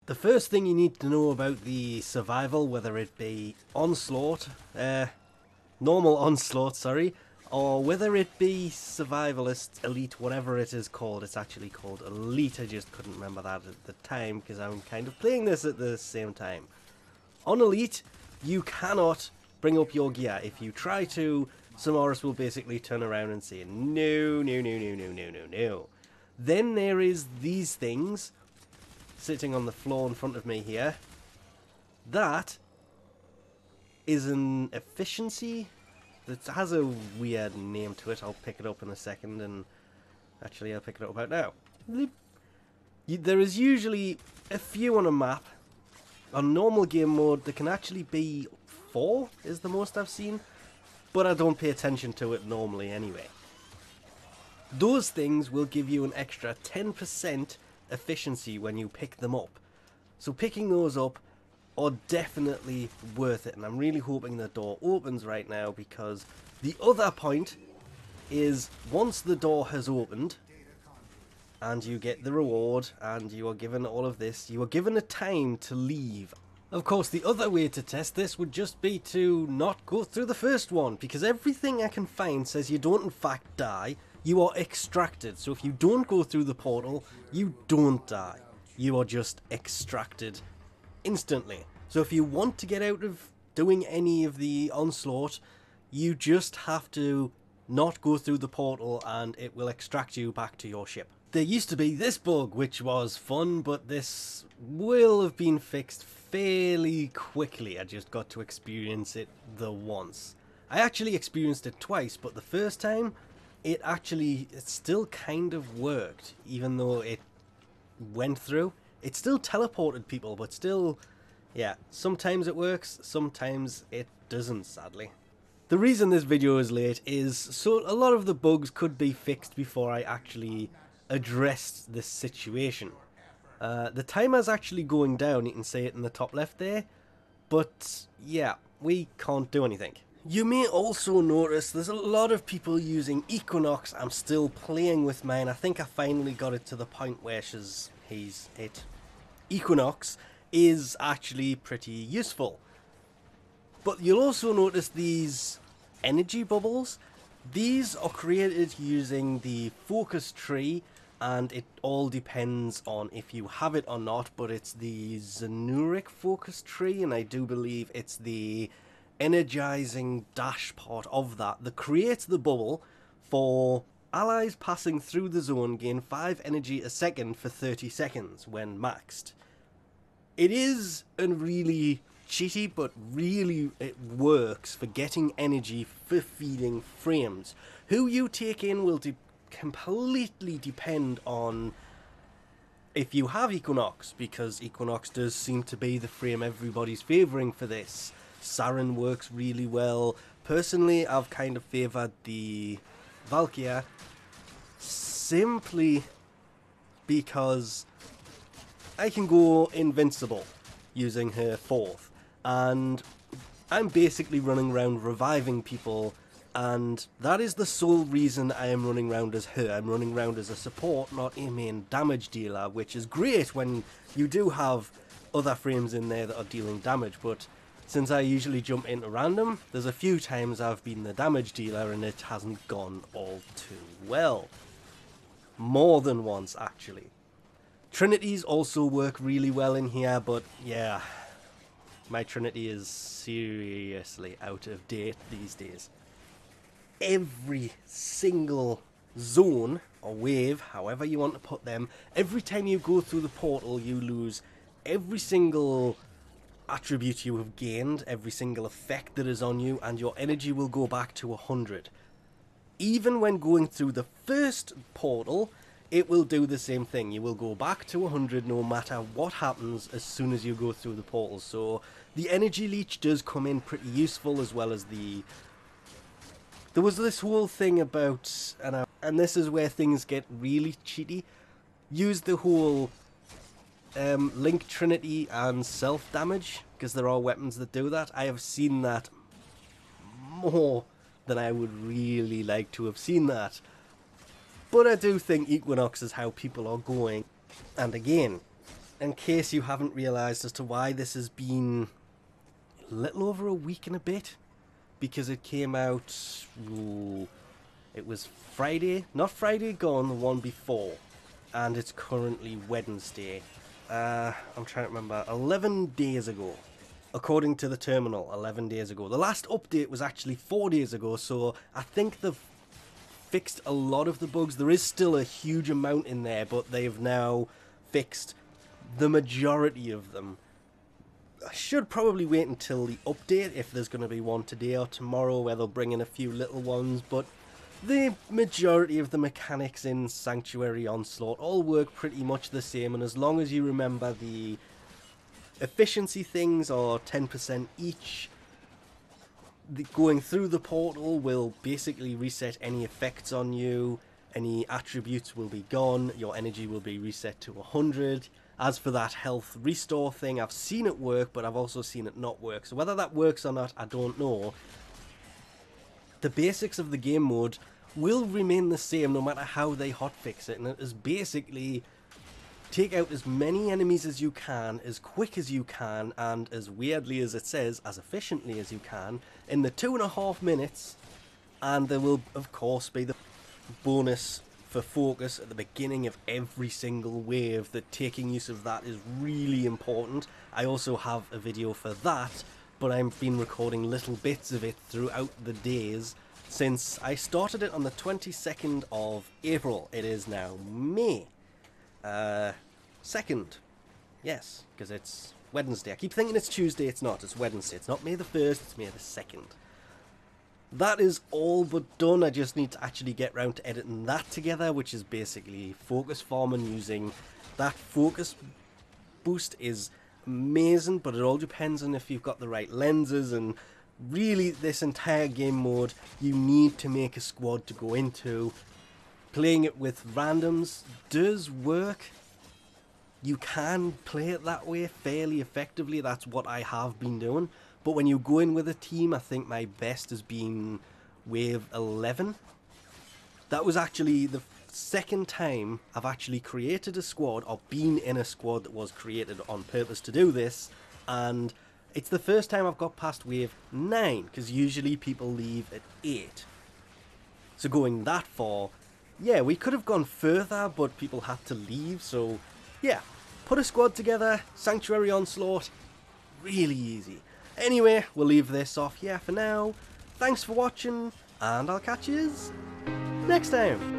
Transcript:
The first thing you need to know about the survival, whether it be Onslaught, normal Onslaught, sorry, or whether it be Survivalist, Elite, whatever it is called. It's actually called Elite, I just couldn't remember that at the time because I'm kind of playing this at the same time. On Elite, you cannot bring up your gear. If you try to, Samaras will basically turn around and say, no, no, no, no, no, no, no, no. Then there is these things sitting on the floor in front of me here. That is an efficiency that has a weird name to it. I'll pick it up in a second, and actually I'll pick it up about now. There is usually a few on a map. On normal game mode there can actually be 4 is the most I've seen, but I don't pay attention to it normally anyway. Those things will give you an extra 10% efficiency when you pick them up. So picking those up are definitely worth it, and I'm really hoping the door opens right now, because the other point is once the door has opened and you get the reward and you are given all of this, you are given a time to leave. Of course, the other way to test this would just be to not go through the first one, because everything I can find says you don't in fact die, you are extracted. So if you don't go through the portal, you don't die. You are just extracted instantly. So if you want to get out of doing any of the Onslaught, you just have to not go through the portal and it will extract you back to your ship. There used to be this bug, which was fun, but this will have been fixed fairly quickly. I just got to experience it the once. I actually experienced it twice, but the first time, it still kind of worked, even though it went through. It still teleported people, but still, yeah, sometimes it works, sometimes it doesn't, sadly. The reason this video is late is so a lot of the bugs could be fixed before I actually addressed this situation. The timer's actually going down, you can see it in the top left there, but yeah, we can't do anything. You may also notice there's a lot of people using Equinox. I'm still playing with mine. I think I finally got it to the point where he's it. Equinox is actually pretty useful. But you'll also notice these energy bubbles. These are created using the focus tree, and it all depends on if you have it or not, but it's the Xenuric focus tree, and I do believe it's the energizing dash part of that creates the bubble for allies passing through the zone gain 5 energy a second for 30 seconds when maxed. It is a really cheaty, but really it works for getting energy for feeding frames. Who you take in will completely depend on if you have Equinox, because Equinox does seem to be the frame everybody's favouring for this. Saren works really well. Personally, I've kind of favoured the Valkyria simply because I can go invincible using her 4th, and I'm basically running around reviving people, and that is the sole reason I am running around as her. I'm running around as a support, not a main damage dealer, which is great when you do have other frames in there that are dealing damage, but since I usually jump into random, there's a few times I've been the damage dealer and it hasn't gone all too well. More than once, actually. Trinities also work really well in here, but yeah, my Trinity is seriously out of date these days. Every single zone or wave, however you want to put them, every time you go through the portal you lose every single attribute you have gained, every single effect that is on you, and your energy will go back to 100. Even when going through the first portal, it will do the same thing. You will go back to 100 no matter what happens as soon as you go through the portal. So the energy leech does come in pretty useful, as well as there was this whole thing about, and this is where things get really cheaty, use the whole Link Trinity and self damage, because there are weapons that do that. I have seen that more than I would really like to have seen that, but I do think Equinox is how people are going. And again, in case you haven't realised as to why this has been a little over a week and a bit, because it came out, it was Friday, not Friday gone, the one before, and it's currently Wednesday. I'm trying to remember, 11 days ago. According to the terminal, 11 days ago. The last update was actually 4 days ago, so I think they've fixed a lot of the bugs. There is still a huge amount in there, but they've now fixed the majority of them. I should probably wait until the update, if there's going to be one today or tomorrow, where they'll bring in a few little ones, but the majority of the mechanics in Sanctuary Onslaught all work pretty much the same, and as long as you remember the efficiency things are 10% each, going through the portal will basically reset any effects on you, any attributes will be gone, your energy will be reset to 100. As for that health restore thing, I've seen it work, but I've also seen it not work, so whether that works or not, I don't know. The basics of the game mode will remain the same no matter how they hotfix it, and it is basically take out as many enemies as you can, as quick as you can, and as weirdly as it says, as efficiently as you can, in the 2.5 minutes, and there will of course be the bonus for focus at the beginning of every single wave. That taking use of that is really important. I also have a video for that, but I've been recording little bits of it throughout the days since I started it on the 22nd of April. It is now May 2nd. Yes, because it's Wednesday. I keep thinking it's Tuesday, it's not. It's Wednesday. It's not May the 1st, it's May the 2nd. That is all but done. I just need to actually get round to editing that together, which is basically focus farming using that focus boost is amazing, but it all depends on if you've got the right lenses, and really this entire game mode you need to make a squad to go into. Playing it with randoms does work. You can play it that way fairly effectively, that's what I have been doing. But when you go in with a team, I think my best has been wave 11. That was actually the second time I've actually created a squad, or been in a squad that was created on purpose to do this, and it's the first time I've got past wave 9, because usually people leave at 8. So going that far, yeah, we could have gone further, but people had to leave, so yeah, put a squad together, Sanctuary Onslaught, really easy. Anyway, we'll leave this off here for now. Thanks for watching, and I'll catch you next time.